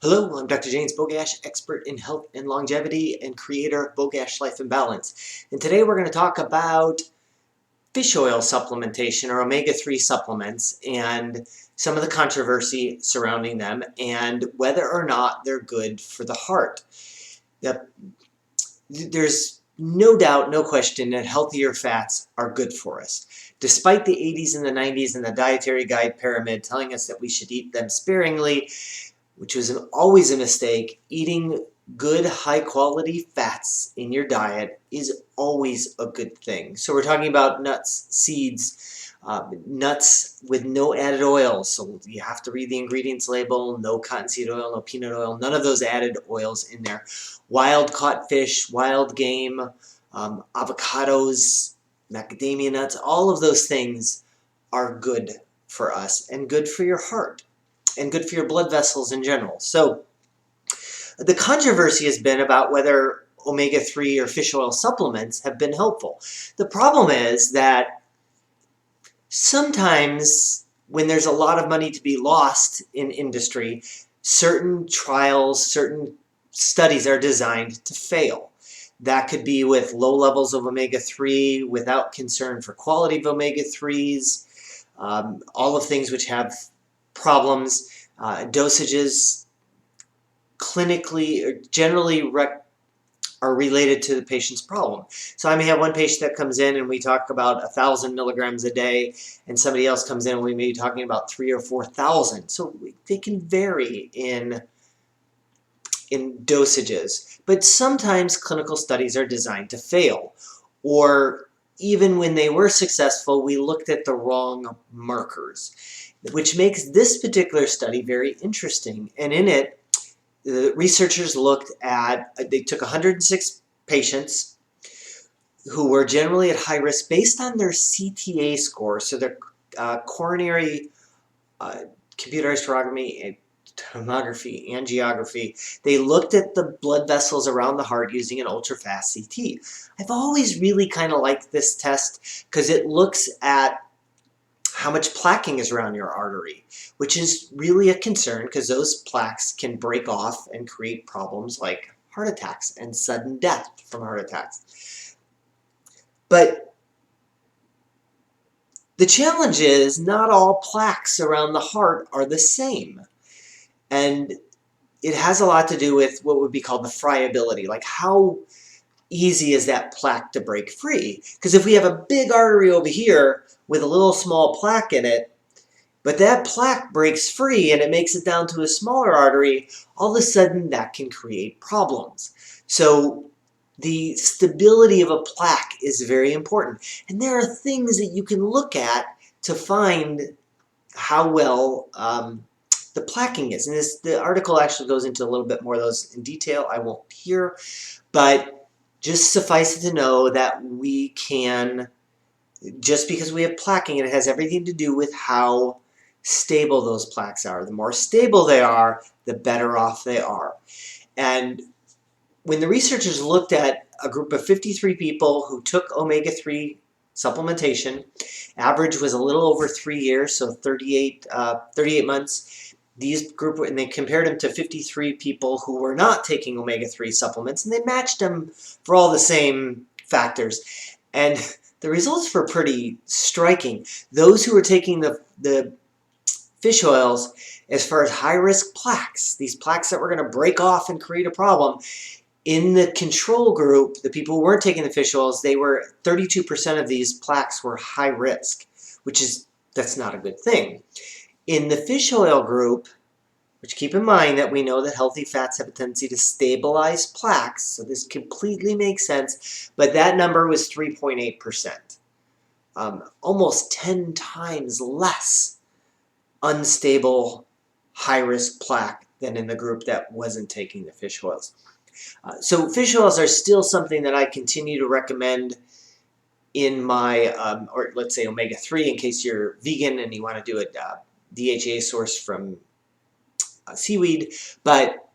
Hello, I'm Dr. James Bogash, expert in health and longevity and creator of Bogash Life and Balance. And today we're going to talk about fish oil supplementation or omega-3 supplements and some of the controversy surrounding them and whether or not they're good for the heart. There's no doubt, no question that healthier fats are good for us. Despite the 80s and the 90s and the dietary guide pyramid telling us that we should eat them sparingly, which was always a mistake, eating good high-quality fats in your diet is always a good thing. So we're talking about nuts, seeds, nuts with no added oils. So you have to read the ingredients label, no cottonseed oil, no peanut oil, none of those added oils in there. Wild caught fish, wild game, avocados, macadamia nuts, all of those things are good for us and good for your heart and good for your blood vessels in general. So the controversy has been about whether omega-3 or fish oil supplements have been helpful. The problem is that sometimes when there's a lot of money to be lost in industry, certain trials, certain studies are designed to fail. That could be with low levels of omega-3 without concern for quality of omega-3s, all of things which have problems. Dosages clinically or generally are related to the patient's problem. So I may have one patient that comes in and we talk about 1,000 milligrams a day, and somebody else comes in and we may be talking about 3,000 or 4,000. So they can vary in dosages. But sometimes clinical studies are designed to fail, or even when they were successful, we looked at the wrong markers, which makes this particular study very interesting. And in it, the researchers looked at, they took 106 patients who were generally at high risk based on their CTA score, so their coronary computerized tomography, angiography. They looked at the blood vessels around the heart using an ultra-fast CT. I've always really kind of liked this test because it looks at how much plaquing is around your artery, which is really a concern because those plaques can break off and create problems like heart attacks and sudden death from heart attacks. But the challenge is not all plaques around the heart are the same. And it has a lot to do with what would be called the friability, like how easy is that plaque to break free? Because if we have a big artery over here with a little small plaque in it, but that plaque breaks free and it makes it down to a smaller artery, all of a sudden that can create problems. So the stability of a plaque is very important. And there are things that you can look at to find how well the plaquing is. And the article actually goes into a little bit more of those in detail. I won't here, but just suffice it to know that we can, just because we have plaquing, it has everything to do with how stable those plaques are. The more stable they are, the better off they are. And when the researchers looked at a group of 53 people who took omega-3 supplementation, average was a little over 3 years, so 38 months. These group, and they compared them to 53 people who were not taking omega-3 supplements, and they matched them for all the same factors. And the results were pretty striking. Those who were taking the fish oils, as far as high-risk plaques, these plaques that were going to break off and create a problem, in the control group, the people who weren't taking the fish oils, they were 32% of these plaques were high risk, that's not a good thing. In the fish oil group, which keep in mind that we know that healthy fats have a tendency to stabilize plaques, so this completely makes sense, but that number was 3.8%. Almost 10 times less unstable high-risk plaque than in the group that wasn't taking the fish oils. So fish oils are still something that I continue to recommend in my, or let's say omega-3 in case you're vegan and you want to do a DHA source from seaweed, but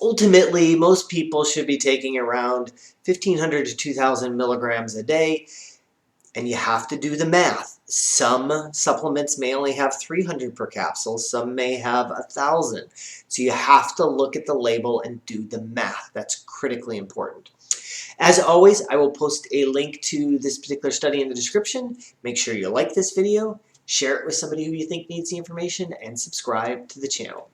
ultimately most people should be taking around 1,500 to 2,000 milligrams a day. And you have to do the math. Some supplements may only have 300 per capsule, some may have 1,000. So you have to look at the label and do the math. That's critically important. As always, I will post a link to this particular study in the description. Make sure you like this video, share it with somebody who you think needs the information, and subscribe to the channel.